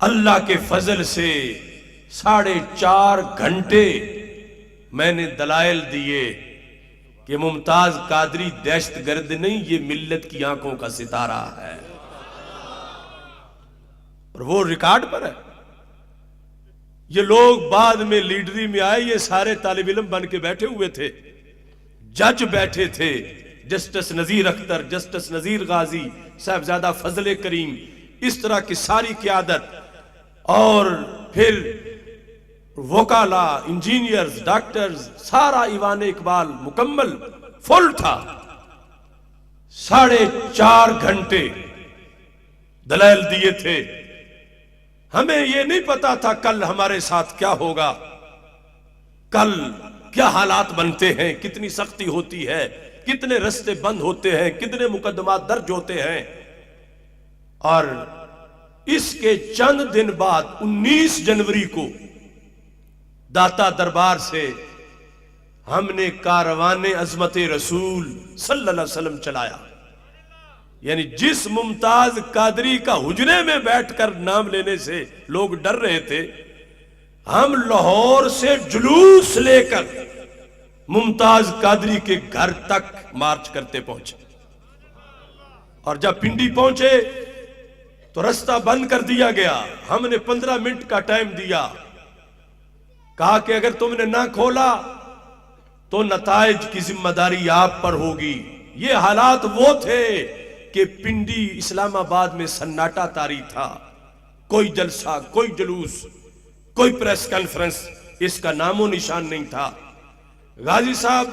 اللہ کے فضل سے 4.5 گھنٹے میں نے دلائل دیے کہ ممتاز قادری دہشت گرد نہیں، یہ ملت کی آنکھوں کا ستارہ ہے، اور وہ ریکارڈ پر ہے۔ یہ لوگ بعد میں لیڈری میں آئے، یہ سارے طالب علم بن کے بیٹھے ہوئے تھے، جج بیٹھے تھے، جسٹس نذیر اختر، جسٹس نذیر غازی، صاحبزادہ فضل کریم، اس طرح کی ساری قیادت، اور پھر وکلا، انجینئرز، ڈاکٹرز، سارا ایوان اقبال مکمل فل تھا۔ 4.5 گھنٹے دلائل دیے تھے۔ ہمیں یہ نہیں پتا تھا کل ہمارے ساتھ کیا ہوگا، کل کیا حالات بنتے ہیں، کتنی سختی ہوتی ہے، کتنے رستے بند ہوتے ہیں، کتنے مقدمات درج ہوتے ہیں۔ اور اس کے چند دن بعد 19 جنوری کو داتا دربار سے ہم نے کاروان عظمت رسول صلی اللہ علیہ وسلم چلایا۔ یعنی جس ممتاز قادری کا حجرے میں بیٹھ کر نام لینے سے لوگ ڈر رہے تھے، ہم لاہور سے جلوس لے کر ممتاز قادری کے گھر تک مارچ کرتے پہنچے، اور جب پنڈی پہنچے تو رستہ بند کر دیا گیا۔ ہم نے 15 منٹ کا ٹائم دیا، کہا کہ اگر تم نے نہ کھولا تو نتائج کی ذمہ داری آپ پر ہوگی۔ یہ حالات وہ تھے کہ پنڈی اسلام آباد میں سناٹا طاری تھا، کوئی جلسہ، کوئی جلوس، کوئی پریس کانفرنس اس کا نام و نشان نہیں تھا۔ غازی صاحب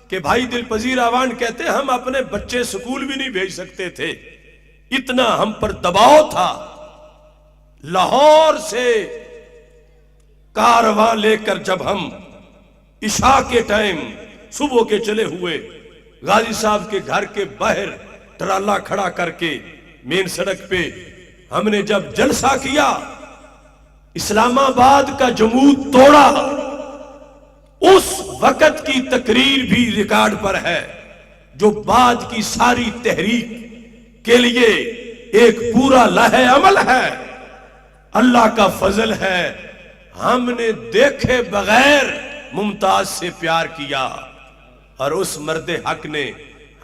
کے بھائی دل پذیر آوان کہتے ہم اپنے بچے سکول بھی نہیں بھیج سکتے تھے، اتنا ہم پر دباؤ تھا۔ لاہور سے کارواں لے کر جب ہم عشاء کے ٹائم صبح کے چلے ہوئے، غازی صاحب کے گھر کے باہر ٹرالا کھڑا کر کے مین سڑک پہ ہم نے جب جلسہ کیا، اسلام آباد کا جمود توڑا، اس وقت کی تقریر بھی ریکارڈ پر ہے، جو بعد کی ساری تحریک کے لیے ایک پورا لائحہ عمل ہے۔ اللہ کا فضل ہے، ہم نے دیکھے بغیر ممتاز سے پیار کیا، اور اس مرد حق نے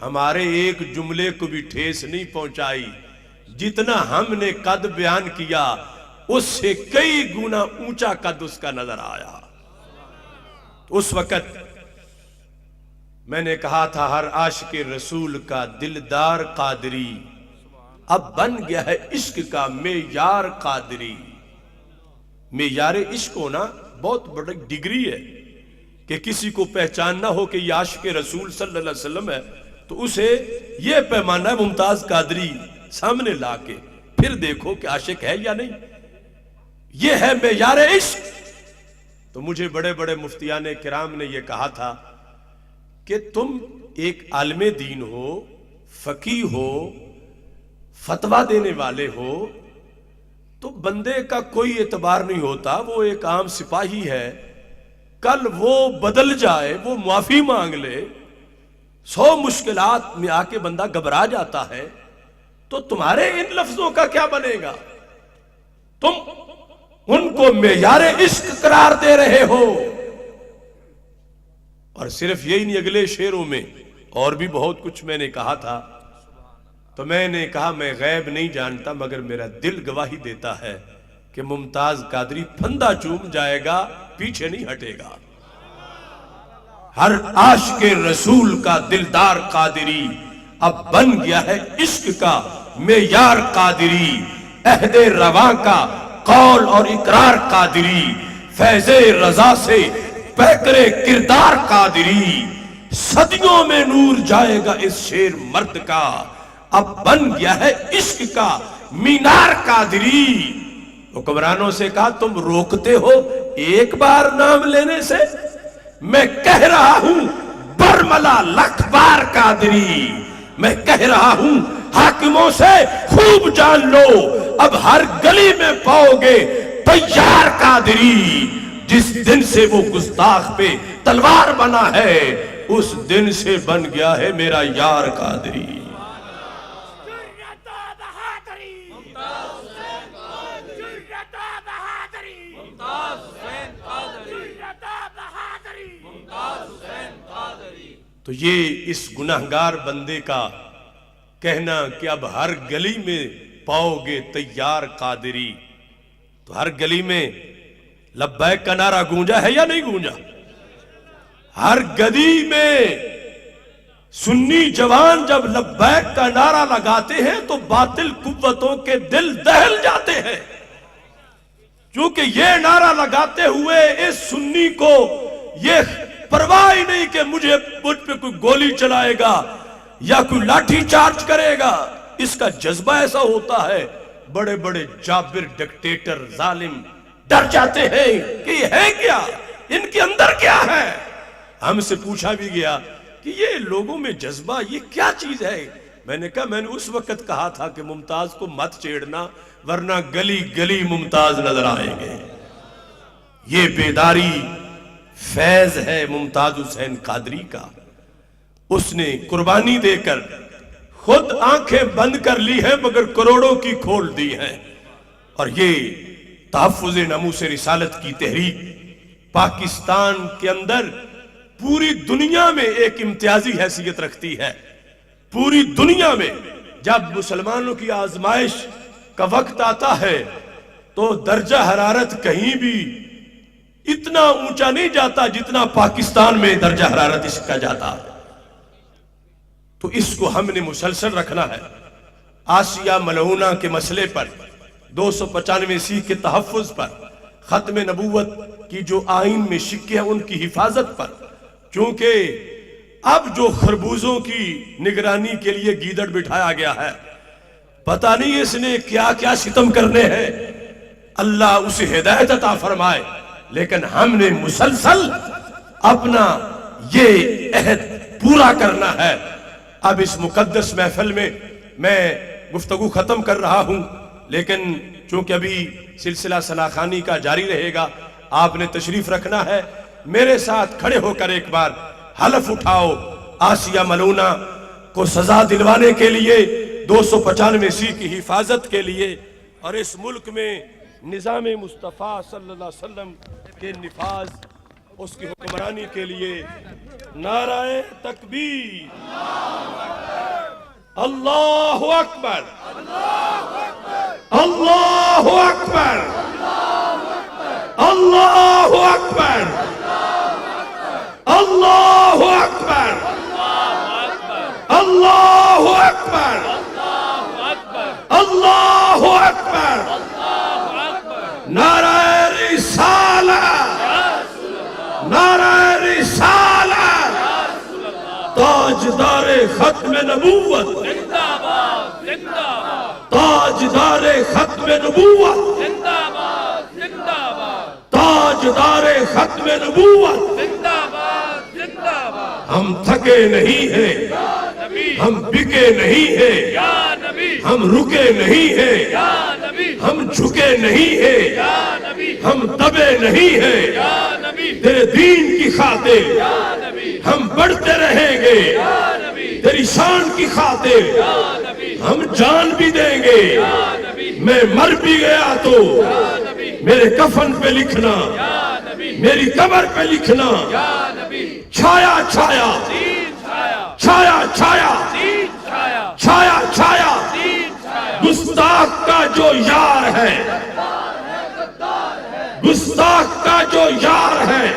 ہمارے ایک جملے کو بھی ٹھیس نہیں پہنچائی۔ جتنا ہم نے قد بیان کیا اس سے کئی گنا اونچا قد اس کا نظر آیا۔ اس وقت میں نے کہا تھا ہر عاشق رسول کا دلدار قادری، اب بن گیا ہے عشق کا معیار قادری۔ معیار عشق ہونا بہت بڑی ڈگری ہے، کہ کسی کو پہچاننا ہو کہ یہ عاشق رسول صلی اللہ علیہ وسلم ہے تو اسے یہ پیمانہ ممتاز قادری سامنے لا کے پھر دیکھو کہ عاشق ہے یا نہیں، یہ ہے معیار عشق۔ تو مجھے بڑے بڑے مفتیان کرام نے یہ کہا تھا کہ تم ایک عالم دین ہو، فقیہ ہو، فتویٰ دینے والے ہو، تو بندے کا کوئی اعتبار نہیں ہوتا، وہ ایک عام سپاہی ہے، کل وہ بدل جائے، وہ معافی مانگ لے، 100 مشکلات میں آ کے بندہ گھبرا جاتا ہے، تو تمہارے ان لفظوں کا کیا بنے گا؟ تم ان کو معیار عشق قرار دے رہے ہو۔ اور صرف یہی نہیں، اگلے شعروں میں اور بھی بہت کچھ میں نے کہا تھا۔ تو میں نے کہا میں غیب نہیں جانتا، مگر میرا دل گواہی دیتا ہے کہ ممتاز قادری پھندا چوم جائے گا، پیچھے نہیں ہٹے گا۔ ہر عاشق رسول کا دلدار قادری، اب بن گیا ہے عشق کا معیار قادری، عہد رواں کا قول اور اقرار قادری، فیض رضا سے پیکرے کردار قادری، صدیوں میں نور جائے گا اس شیر مرد کا، اب بن گیا ہے عشق کا مینار قادری۔ حکمرانوں سے کہا تم روکتے ہو ایک بار نام لینے سے، میں کہہ رہا ہوں برملا لکھ بار قادری، میں کہہ رہا ہوں حاکموں سے خوب جان لو، اب ہر گلی میں پاؤ گے تیار قادری۔ جس دن سے وہ گستاخ پہ تلوار بنا ہے، اس دن سے بن گیا ہے میرا یار قادری۔ تو یہ اس گناہگار بندے کا کہنا کہ اب ہر گلی میں پاؤ گے تیار قادری، تو ہر گلی میں لبیک کا نعرہ گونجا ہے یا نہیں گونجا؟ ہر گلی میں سنی جوان جب لبیک کا نعرہ لگاتے ہیں تو باطل قوتوں کے دل دہل جاتے ہیں، کیونکہ یہ نعرہ لگاتے ہوئے اس سنی کو یہ پرواہ ہی نہیں کہ مجھ پہ کوئی گولی چلائے گا یا کوئی لاٹھی چارج کرے گا۔ اس کا جذبہ ایسا ہوتا ہے، بڑے بڑے جابر ڈکٹیٹر ظالم ڈر جاتے ہیں کہ یہ ہے کیا، ان کے اندر کیا ہے۔ ہم سے پوچھا بھی گیا کہ یہ لوگوں میں جذبہ یہ کیا چیز ہے؟ میں نے کہا میں نے اس وقت کہا تھا کہ ممتاز کو مت چھیڑنا ورنہ گلی گلی ممتاز نظر آئیں گے۔ یہ بیداری فیض ہے ممتاز حسین قادری کا، اس نے قربانی دے کر خود آنکھیں بند کر لی ہیں مگر کروڑوں کی کھول دی ہیں، اور یہ تحفظ ناموس رسالت کی تحریک پاکستان کے اندر پوری دنیا میں ایک امتیازی حیثیت رکھتی ہے۔ پوری دنیا میں جب مسلمانوں کی آزمائش کا وقت آتا ہے تو درجہ حرارت کہیں بھی اتنا اونچا نہیں جاتا جتنا پاکستان میں درجہ حرارت اس کا جاتا ہے، تو اس کو ہم نے مسلسل رکھنا ہے۔ آسیہ ملعونہ کے مسئلے پر، 295 کے تحفظ پر، ختم نبوت کی جو آئین میں شکے ہیں ان کی حفاظت پر، کیونکہ اب جو خربوزوں کی نگرانی کے لیے گیدڑ بٹھایا گیا ہے، پتہ نہیں اس نے کیا کیا ستم کرنے ہیں، اللہ اسے ہدایت عطا فرمائے، لیکن ہم نے مسلسل اپنا یہ عہد پورا کرنا ہے۔ اب اس مقدس محفل میں گفتگو ختم کر رہا ہوں، لیکن چونکہ ابھی سلسلہ ثناخوانی کا جاری رہے گا، آپ نے تشریف رکھنا ہے، میرے ساتھ کھڑے ہو کر ایک بار حلف اٹھاؤ آسیہ ملعونہ کو سزا دلوانے کے لیے، 295 کی حفاظت کے لیے، اور اس ملک میں نظام مصطفیٰ صلی اللہ علیہ وسلم کے نفاذ، اس کی حکمرانی کے لیے نعرہ تکبیر، اللہ اکبر، اللہ اکبر، اللہ اکبر، اللہ اکبر، اللہ اکبر، اللہ اکبر، نعرہ رسالت، نعرہ رسالت، تاجدار ختم نبوت، تاجدار ختم نبوت، تاجدار ختم نبوت۔ ہم تھکے نہیں ہیں، ہم بکے نہیں ہیں، ہم رکے نہیں ہیں، ہم جھکے نہیں ہیں، ہم دبے نہیں ہیں، تیرے دین کی خاطر ہم بڑھتے رہیں گے، تیری شان کی خاطر ہم جان بھی دیں گے، میں مر بھی گیا تو میرے کفن پہ لکھنا، میری قبر پہ لکھنا، چھایا چھایا، چھایا چھایا، چھایا چھایا، گستاخ کا جو یار ہے، گستاخ کا جو یار ہے،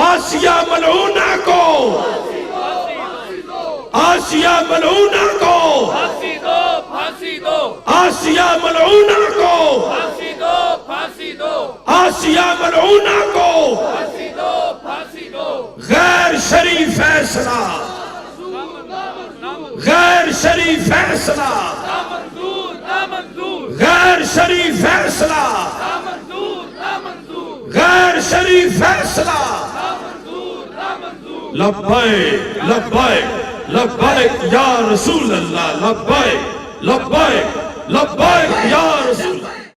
آسیہ ملعونہ کو، آسیہ ملعونہ کو، آسیہ ملعونہ کو، آسیہ ملعونہ کو، غیر شریف فیصلہ، غیر شریف فیصلہ، غیر شریف فیصلہ، غیر شریف فیصلہ، لبیک لبیک لبیک یا رسول اللہ، لبیک لبیک لبیک یا رسول